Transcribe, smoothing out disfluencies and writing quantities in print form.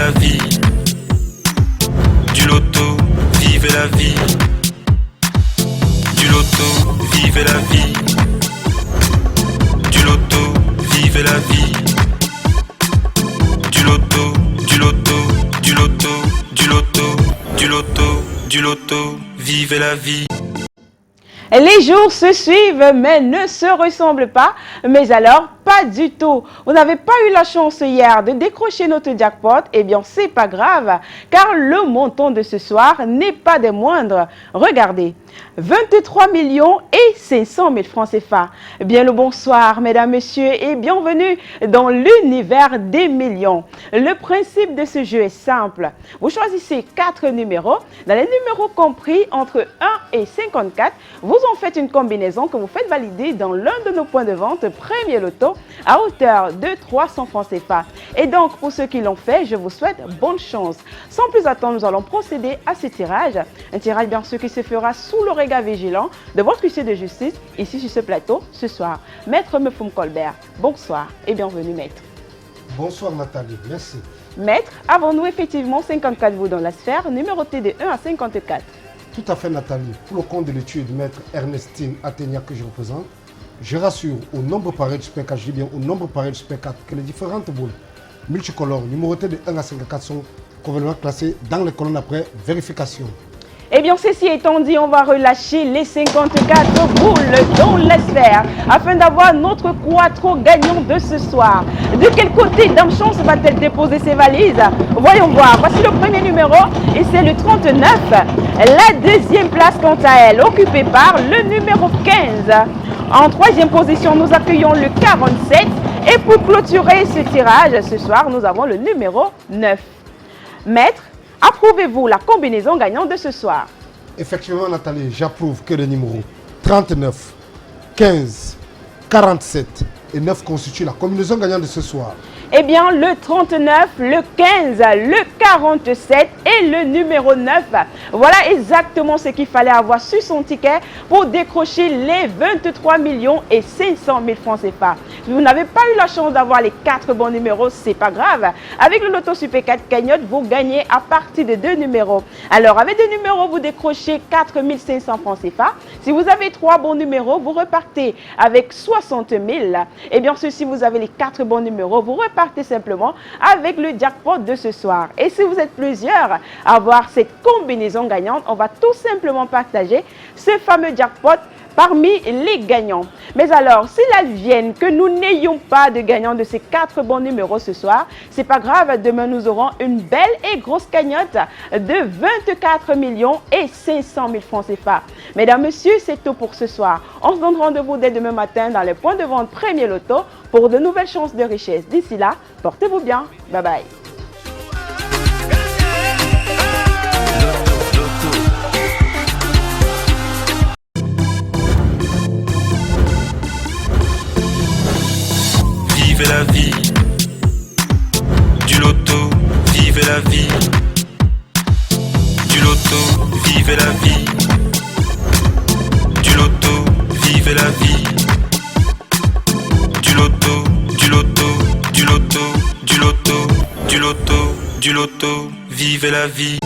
la vie. Du loto, vivez la vie. Du loto, vivez la vie. Du loto, vivez la vie. Du loto, du loto, du loto, du loto, du loto, du loto, vivez la vie. Les jours se suivent mais ne se ressemblent pas, mais alors pas du tout. Vous n'avez pas eu la chance hier de décrocher notre jackpot, eh bien c'est pas grave, car le montant de ce soir n'est pas des moindres. Regardez, 23 500 000 francs CFA. Bien le bonsoir mesdames, messieurs et bienvenue dans l'univers des millions. Le principe de ce jeu est simple. Vous choisissez 4 numéros. Dans les numéros compris entre 1 et 54, vous en faites une combinaison que vous faites valider dans l'un de nos points de vente Premier Loto à hauteur de 300 francs CFA. Et donc pour ceux qui l'ont fait, je vous souhaite bonne chance. Sans plus attendre, nous allons procéder à ce tirage. Un tirage bien sûr qui se fera sous le regard vigilant de votre huissier de justice ici sur ce plateau ce soir. Maître Mefum Colbert, bonsoir et bienvenue maître. Bonsoir Nathalie, merci. Maître, avons-nous effectivement 54 vous dans la sphère, numéroté de 1 à 54? Tout à fait Nathalie. Pour le compte de l'étude maître Ernestine Athénia que je représente, je rassure au nombre pareil de Super 4, je dis bien au nombre pareil de Super 4 que les différentes boules multicolores numérotées de 1 à 54 sont convenablement classées dans les colonnes après vérification. Eh bien, ceci étant dit, on va relâcher les 54 boules dans la sphère afin d'avoir notre quattro gagnant de ce soir. De quel côté Dame Chance va-t-elle déposer ses valises? Voyons voir. Voici le premier numéro et c'est le 39. La deuxième place, quant à elle, occupée par le numéro 15. En troisième position, nous accueillons le 47. Et pour clôturer ce tirage, ce soir, nous avons le numéro 9. Maître, approuvez-vous la combinaison gagnante de ce soir? Effectivement Nathalie, j'approuve que les numéros 39, 15, 47 et 9 constituent la combinaison gagnante de ce soir. Eh bien, le 39, le 15, le 47 et le numéro 9. Voilà exactement ce qu'il fallait avoir sur son ticket pour décrocher les 23 500 000 francs CFA. Si vous n'avez pas eu la chance d'avoir les 4 bons numéros, c'est pas grave. Avec le Loto Super 4 cagnotte, vous gagnez à partir de 2 numéros. Alors, avec 2 numéros, vous décrochez 4 500 francs CFA. Si vous avez 3 bons numéros, vous repartez avec 60 000. Eh bien, si vous avez les 4 bons numéros, vous repartez simplement avec le jackpot de ce soir. Et si vous êtes plusieurs à avoir cette combinaison gagnante, on va tout simplement partager ce fameux jackpot parmi les gagnants. Mais alors, s'il advienne que nous n'ayons pas de gagnant de ces 4 bons numéros ce soir, c'est pas grave, demain nous aurons une belle et grosse cagnotte de 24 500 000 francs CFA. Mesdames, messieurs, c'est tout pour ce soir. On se donne rendez-vous dès demain matin dans les points de vente Premier Loto pour de nouvelles chances de richesse. D'ici là, portez-vous bien. Bye bye. Vivez la vie. Du loto, vivez la vie. Du loto, vivez la vie. Du loto, vivez la vie. Du loto, du loto, du loto, du loto, du loto, du loto, vivez la vie.